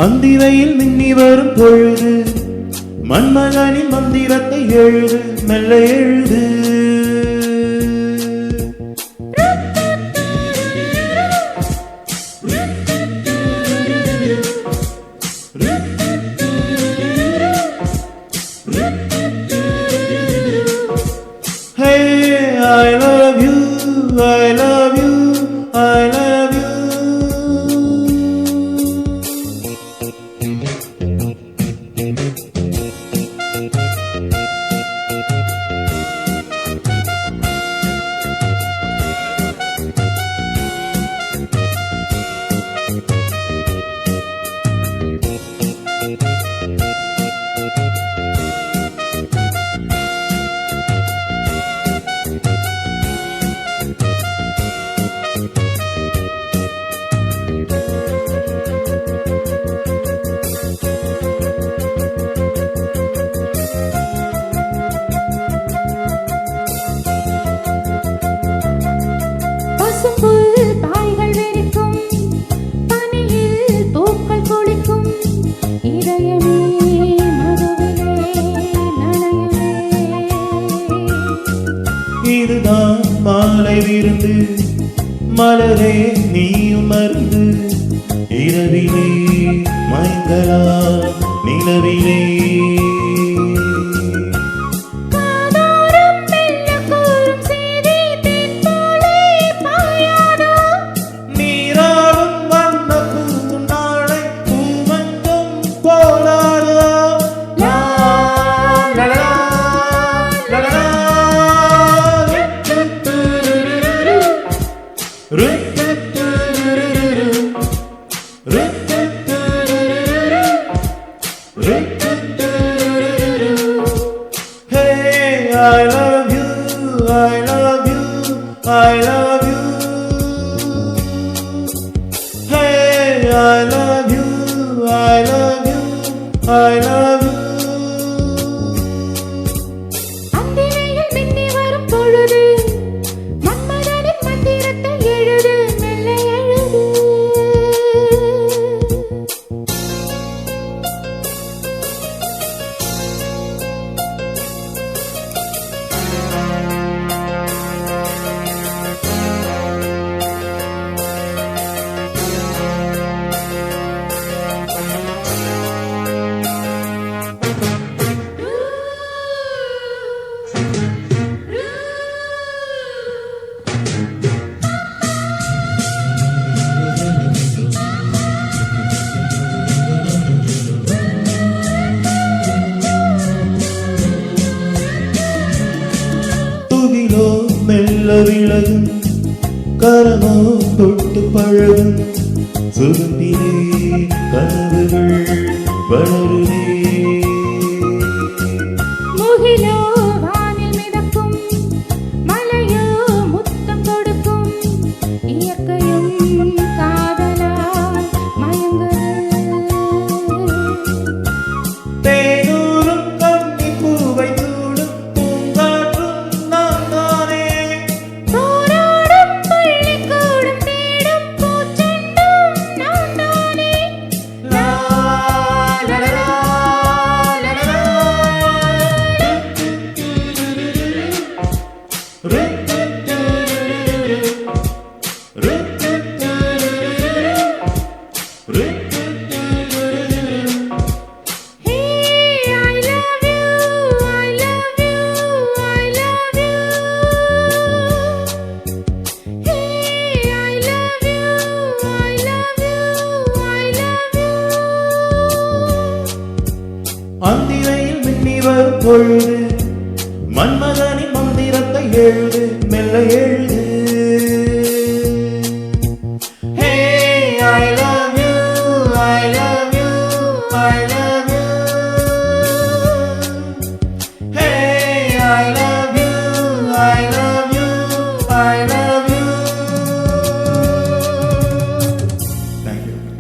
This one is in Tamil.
அந்திரையில் மின்னி வரும் பொழுது மன்மகனின் மந்திரத்தை எழுது, மெல்ல எழுது. Hey, I love you, I love you, I love you. இதுதான் மாலை விருந்து, மலரே நீயும் மருந்து, இரவிலே மயங்கலாம் நிலவிலே. நீராடும் வண்ண பூநாளை பூமஞ்சம் போலாடோ. Hey, I love you, I love you, I love you. Hey, I love you, I love you, I love you. அந்திரையில் மின்னி வரும் பொழுது மன்மதனின் மந்திரத்தை எழுது, மெல்ல எழுது. துகிலோ மெல்ல விலகும், கரமோ தொட்டு பழகும், சுகத்திலே கனவுகள் வளருதே. முகிலோ வானில் மிதக்கும், மலையோ முத்தம் கொடுக்கும், இயற்கையும் காதலால் மயங்குது. தேனூரும் கன்னி பூவை சூடும் பூங்காற்றும் நான் தானே. போராடும் பள்ளிக்கூடம் தேடும் பூச்செண்டும் நான் தானே. லா, லா, லா, லா, லா, லா, லா. ரு, ரு, ரு, ரு, ரு, ரு, ரு, ரு, ரு. Hey, I love you, I love you, I love you. Hey, I love you, I love you, I love you. அந்திரையில் மின்னி வரும் பொழுது மன்மதனின் மந்திரத்தை எழுது, மெல்ல எழுது.